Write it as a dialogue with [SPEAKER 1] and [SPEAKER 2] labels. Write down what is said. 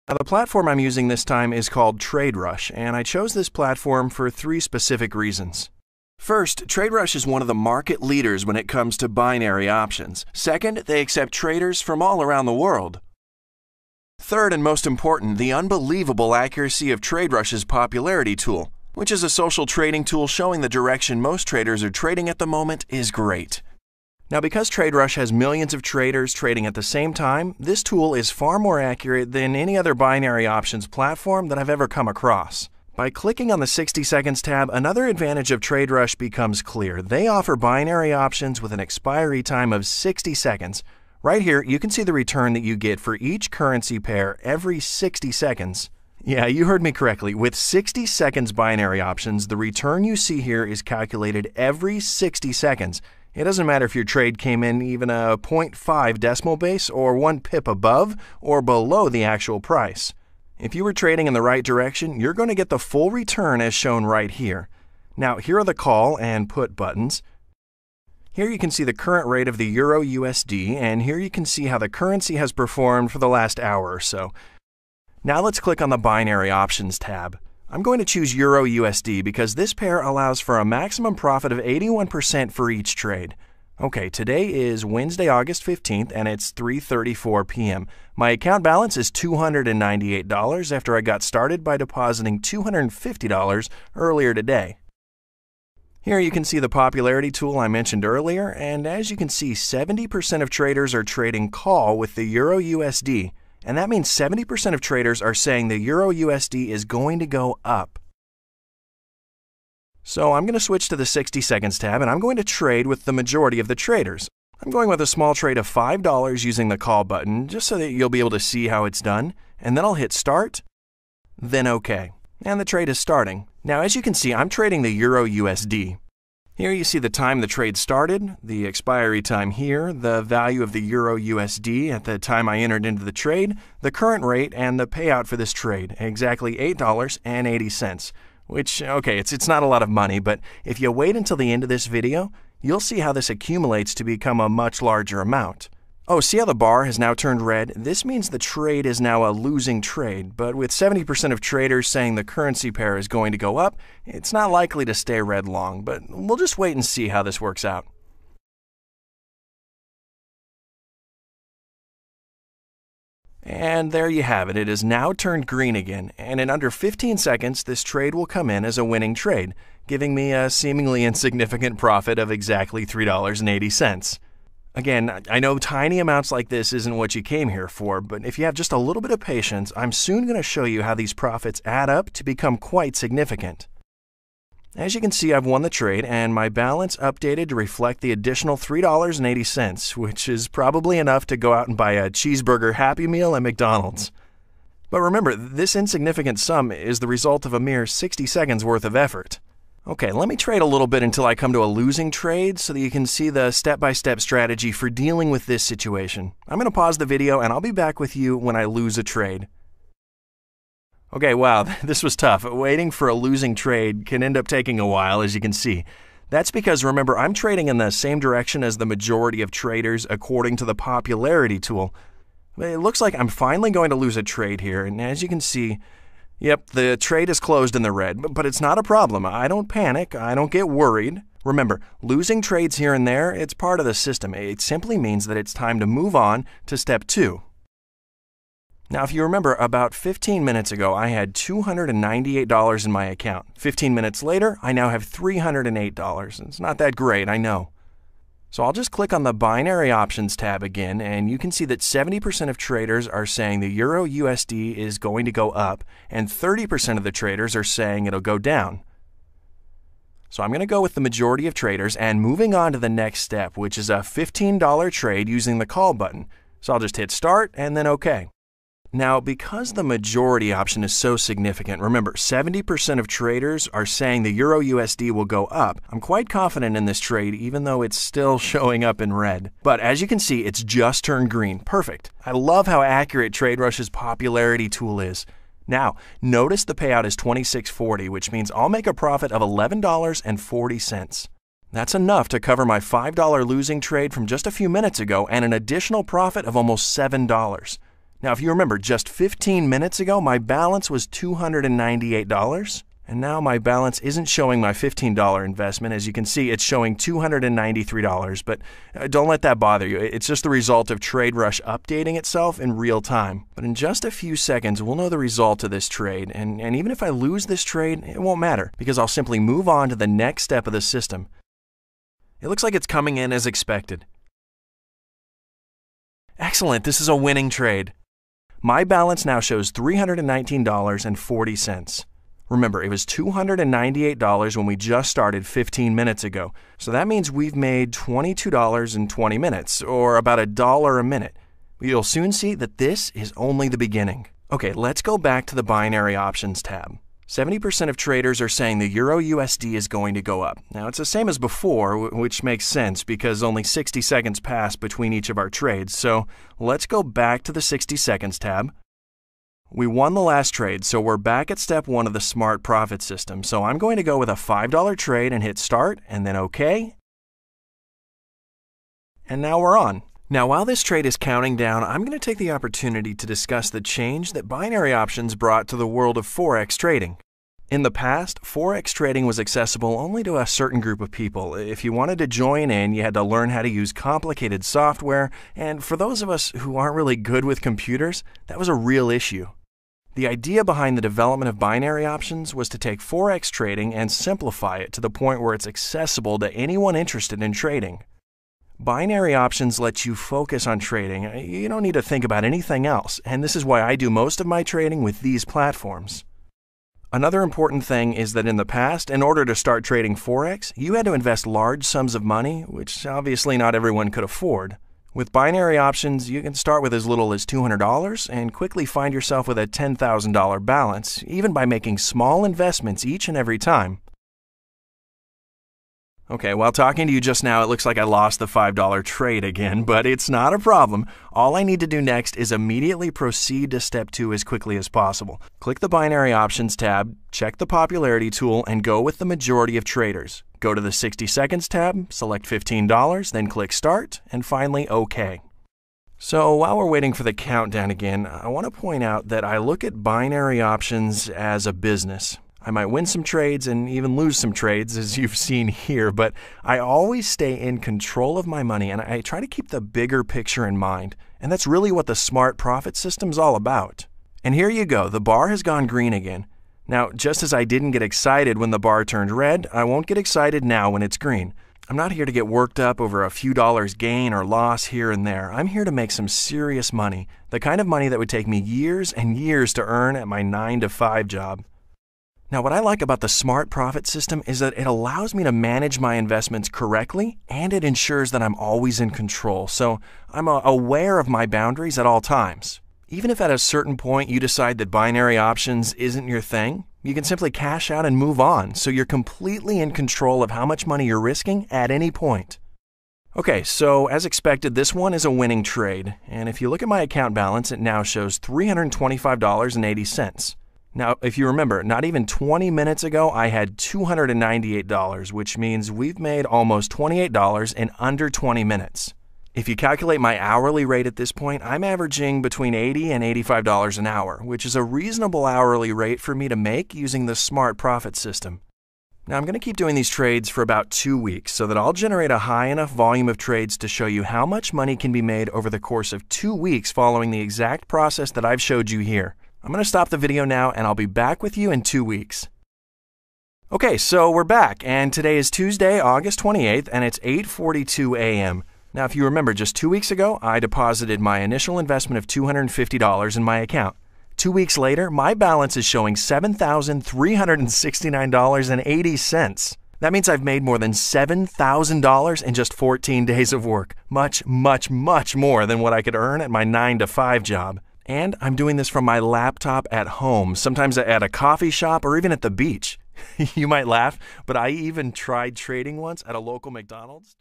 [SPEAKER 1] Now, the platform I'm using this time is called TradeRush, and I chose this platform for 3 specific reasons. First, TradeRush is one of the market leaders when it comes to binary options. Second, they accept traders from all around the world. Third, and most important, the unbelievable accuracy of TradeRush's popularity tool, which is a social trading tool showing the direction most traders are trading at the moment, is great. Now, because TradeRush has millions of traders trading at the same time, this tool is far more accurate than any other binary options platform that I've ever come across. By clicking on the 60 Seconds tab, another advantage of TradeRush becomes clear. They offer binary options with an expiry time of 60 seconds. Right here, you can see the return that you get for each currency pair every 60 seconds. Yeah, you heard me correctly. With 60 seconds binary options, the return you see here is calculated every 60 seconds. It doesn't matter if your trade came in even a 0.5 decimal base or 1 pip above or below the actual price. If you were trading in the right direction, you're going to get the full return as shown right here. Now, here are the call and put buttons. Here you can see the current rate of the Euro USD, and here you can see how the currency has performed for the last hour or so. Now let's click on the Binary Options tab. I'm going to choose Euro USD because this pair allows for a maximum profit of 81% for each trade. Okay, today is Wednesday, August 15th, and it's 3:34 p.m. My account balance is $298 after I got started by depositing $250 earlier today. Here you can see the popularity tool I mentioned earlier, and as you can see, 70% of traders are trading call with the Euro USD, and that means 70% of traders are saying the Euro USD is going to go up. So I'm going to switch to the 60 Seconds tab, and I'm going to trade with the majority of the traders. I'm going with a small trade of $5 using the call button, just so that you'll be able to see how it's done, and then I'll hit Start, then OK. And the trade is starting. Now, as you can see, I'm trading the Euro USD. Here you see the time the trade started, the expiry time here, the value of the Euro USD at the time I entered into the trade, the current rate, and the payout for this trade, exactly $8.80. Which, okay, it's not a lot of money, but if you wait until the end of this video, you'll see how this accumulates to become a much larger amount. Oh, see how the bar has now turned red? This means the trade is now a losing trade, but with 70% of traders saying the currency pair is going to go up, it's not likely to stay red long, but we'll just wait and see how this works out. And there you have it. It has now turned green again, and in under 15 seconds, this trade will come in as a winning trade, giving me a seemingly insignificant profit of exactly $3.80. Again, I know tiny amounts like this isn't what you came here for, but if you have just a little bit of patience, I'm soon going to show you how these profits add up to become quite significant. As you can see, I've won the trade, and my balance updated to reflect the additional $3.80, which is probably enough to go out and buy a cheeseburger Happy Meal at McDonald's. But remember, this insignificant sum is the result of a mere 60 seconds worth of effort. Okay, let me trade a little bit until I come to a losing trade so that you can see the step-by-step strategy for dealing with this situation. I'm going to pause the video, and I'll be back with you when I lose a trade. Okay, wow, this was tough. Waiting for a losing trade can end up taking a while, as you can see. That's because, remember, I'm trading in the same direction as the majority of traders according to the popularity tool. It looks like I'm finally going to lose a trade here, and as you can see, yep, the trade is closed in the red, but it's not a problem. I don't panic. I don't get worried. Remember, losing trades here and there, it's part of the system. It simply means that it's time to move on to step 2. Now, if you remember, about 15 minutes ago, I had $298 in my account. 15 minutes later, I now have $308. It's not that great, I know. So I'll just click on the Binary Options tab again, and you can see that 70% of traders are saying the Euro USD is going to go up, and 30% of the traders are saying it'll go down. So I'm going to go with the majority of traders, and moving on to the next step, which is a $15 trade using the call button. So I'll just hit Start, and then OK. Now, because the majority option is so significant, remember, 70% of traders are saying the Euro USD will go up. I'm quite confident in this trade, even though it's still showing up in red. But as you can see, it's just turned green. Perfect. I love how accurate TradeRush's popularity tool is. Now, notice the payout is $26.40, which means I'll make a profit of $11.40. That's enough to cover my $5 losing trade from just a few minutes ago and an additional profit of almost $7. Now, if you remember, just 15 minutes ago, my balance was $298. And now my balance isn't showing my $15 investment. As you can see, it's showing $293. But don't let that bother you. It's just the result of TradeRush updating itself in real time. But in just a few seconds, we'll know the result of this trade. And even if I lose this trade, it won't matter, because I'll simply move on to the next step of the system. It looks like it's coming in as expected. Excellent, this is a winning trade. My balance now shows $319.40. Remember, it was $298 when we just started 15 minutes ago. So that means we've made $22.20, or about $1 a minute. You'll soon see that this is only the beginning. Okay, let's go back to the binary options tab. 70% of traders are saying the Euro USD is going to go up. Now, it's the same as before, which makes sense because only 60 seconds pass between each of our trades. So let's go back to the 60 seconds tab. We won the last trade, so we're back at step 1 of the smart profit system. So I'm going to go with a $5 trade and hit start, and then OK. And now we're on. Now, while this trade is counting down, I'm going to take the opportunity to discuss the change that binary options brought to the world of Forex trading. In the past, Forex trading was accessible only to a certain group of people. If you wanted to join in, you had to learn how to use complicated software, and for those of us who aren't really good with computers, that was a real issue. The idea behind the development of binary options was to take Forex trading and simplify it to the point where it's accessible to anyone interested in trading. Binary options let you focus on trading. You don't need to think about anything else, and this is why I do most of my trading with these platforms. Another important thing is that in the past, in order to start trading Forex, you had to invest large sums of money, which obviously not everyone could afford. With binary options, you can start with as little as $200 and quickly find yourself with a $10,000 balance, even by making small investments each and every time. Okay, while talking to you just now, it looks like I lost the $5 trade again, but it's not a problem. All I need to do next is immediately proceed to step 2 as quickly as possible. Click the binary options tab, check the popularity tool, and go with the majority of traders. Go to the 60 seconds tab, select $15, then click start, and finally OK. So while we're waiting for the countdown again, I want to point out that I look at binary options as a business. I might win some trades and even lose some trades, as you've seen here, but I always stay in control of my money and I try to keep the bigger picture in mind. And that's really what the smart profit system's all about. And here you go, the bar has gone green again. Now, just as I didn't get excited when the bar turned red, I won't get excited now when it's green. I'm not here to get worked up over a few dollars gain or loss here and there. I'm here to make some serious money, the kind of money that would take me years and years to earn at my 9-to-5 job. Now, what I like about the smart profit system is that it allows me to manage my investments correctly, and it ensures that I'm always in control, so I'm aware of my boundaries at all times. Even if at a certain point you decide that binary options isn't your thing, you can simply cash out and move on, so you're completely in control of how much money you're risking at any point. Okay, so as expected, this one is a winning trade, and if you look at my account balance, it now shows $325.80. Now, if you remember, not even 20 minutes ago, I had $298, which means we've made almost $28 in under 20 minutes. If you calculate my hourly rate at this point, I'm averaging between $80 and $85 an hour, which is a reasonable hourly rate for me to make using the smart profit system. Now, I'm going to keep doing these trades for about 2 weeks so that I'll generate a high enough volume of trades to show you how much money can be made over the course of 2 weeks following the exact process that I've showed you here. I'm going to stop the video now and I'll be back with you in 2 weeks. Okay, so we're back and today is Tuesday, August 28th and it's 8:42 a.m. Now, if you remember, just 2 weeks ago, I deposited my initial investment of $250 in my account. 2 weeks later, my balance is showing $7,369.80. That means I've made more than $7,000 in just 14 days of work. Much, much, much more than what I could earn at my 9-to-5 job. And I'm doing this from my laptop at home, sometimes at a coffee shop or even at the beach. You might laugh, but I even tried trading once at a local McDonald's.